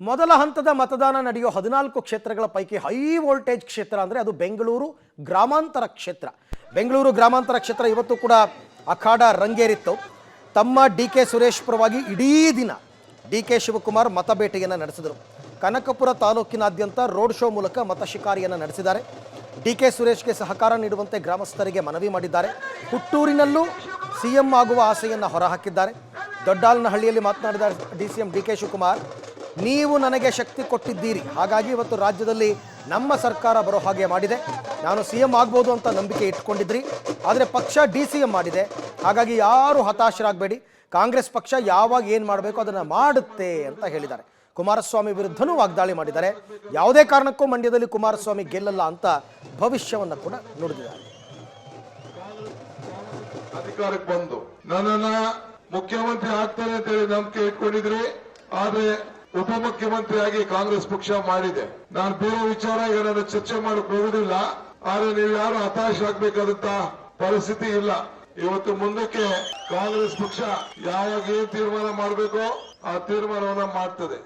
ಮೊದಲ ಹಂತದ ಮತದಾನ ನಡೆಯುವ 14 ಕ್ಷೇತ್ರಗಳ ಪೈಕಿ ಹೈ ವೋಲ್ಟೇಜ್ ಕ್ಷೇತ್ರ ಅಂದರೆ ಅದು ಬೆಂಗಳೂರು ಗ್ರಾಮಾಂತರ ಕ್ಷೇತ್ರ. ಬೆಂಗಳೂರು ಗ್ರಾಮಾಂತರ ಕ್ಷೇತ್ರ ಇವತ್ತು ಕೂಡ ಅಖಾಡ ರಂಗೇರಿತ್ತು. ತಮ್ಮ ಡಿ.ಕೆ. ಸುರೇಶ್ ಪರವಾಗಿ ಇಡೀ ದಿನ ಡಿ.ಕೆ. ಶಿವಕುಮಾರ್ ಮತಬೇಟೆಯನ್ನು ನಡೆಸಿದರು. ಕನಕಪುರ ತಾಲೂಕಿನಾದ್ಯಂತ ರೋಡ್ ಶೋ ಮೂಲಕ ಮತ ಶಿಕಾರಿಯನ್ನು ನಡೆಸಿದ್ದಾರೆ. ಡಿ.ಕೆ. ಸುರೇಶ್ಗೆ ಸಹಕಾರ ನೀಡುವಂತೆ ಗ್ರಾಮಸ್ಥರಿಗೆ ಮನವಿ ಮಾಡಿದ್ದಾರೆ. ಹುಟ್ಟೂರಿನಲ್ಲೂ ಸಿಎಂ ಆಗುವ ಆಸೆಯನ್ನು ಹೊರಹಾಕಿದ್ದಾರೆ. ದೊಡ್ಡಾಲನಹಳ್ಳಿಯಲ್ಲಿ ಮಾತನಾಡಿದ ಡಿ.ಸಿ.ಎಂ ಡಿ.ಕೆ. ಶಿವಕುಮಾರ್, ನೀವು ನನಗೆ ಶಕ್ತಿ ಕೊಟ್ಟಿದ್ದೀರಿ, ಹಾಗಾಗಿ ಇವತ್ತು ರಾಜ್ಯದಲ್ಲಿ ನಮ್ಮ ಸರ್ಕಾರ ಬರೋ ಹಾಗೆ ಮಾಡಿದೆ. ನಾನು ಸಿಎಂ ಆಗ್ಬೋದು ಅಂತ ನಂಬಿಕೆ ಇಟ್ಕೊಂಡಿದ್ರಿ, ಆದರೆ ಪಕ್ಷ ಡಿ.ಸಿ.ಎಂ ಮಾಡಿದೆ. ಹಾಗಾಗಿ ಯಾರು ಹತಾಶರಾಗಬೇಡಿ, ಕಾಂಗ್ರೆಸ್ ಪಕ್ಷ ಯಾವಾಗ ಏನು ಮಾಡಬೇಕು ಅದನ್ನು ಮಾಡುತ್ತೆ ಅಂತ ಹೇಳಿದ್ದಾರೆ. ಕುಮಾರಸ್ವಾಮಿ ವಿರುದ್ಧನೂ ವಾಗ್ದಾಳಿ ಮಾಡಿದ್ದಾರೆ. ಯಾವುದೇ ಕಾರಣಕ್ಕೂ ಮಂಡ್ಯದಲ್ಲಿ ಕುಮಾರಸ್ವಾಮಿ ಗೆಲ್ಲಲ್ಲ ಅಂತ ಭವಿಷ್ಯವನ್ನು ಕೂಡ ನುಡಿದಿದ್ದಾರೆ. ಅಧಿಕಾರಕ್ಕೆ ಬಂದು ನನ್ನನ್ನ ಮುಖ್ಯಮಂತ್ರಿ ಆಗ್ತಾರೆ ಅಂತ ಹೇಳಿ ನಂಬಿಕೆ ಇಟ್ಕೊಂಡಿದ್ರಿ, ಆದ್ರೆ ಉಪಮುಖ್ಯಮಂತ್ರಿಯಾಗಿ ಕಾಂಗ್ರೆಸ್ ಪಕ್ಷ ಮಾಡಿದೆ. ನಾನು ಬೇರೆ ವಿಚಾರ ಈಗ ನಾನು ಚರ್ಚೆ ಮಾಡಕ್ ಹೋಗುದಿಲ್ಲ, ಆದ್ರೆ ನೀವು ಯಾರು ಹತಾಶರಾಗಬೇಕಾದಂತ ಪರಿಸ್ಥಿತಿ ಇಲ್ಲ. ಇವತ್ತು ಮುಂದಕ್ಕೆ ಕಾಂಗ್ರೆಸ್ ಪಕ್ಷ ಯಾವಾಗ ಏನ್ ತೀರ್ಮಾನ ಮಾಡಬೇಕೋ ಆ ತೀರ್ಮಾನವನ್ನ ಮಾಡ್ತದೆ.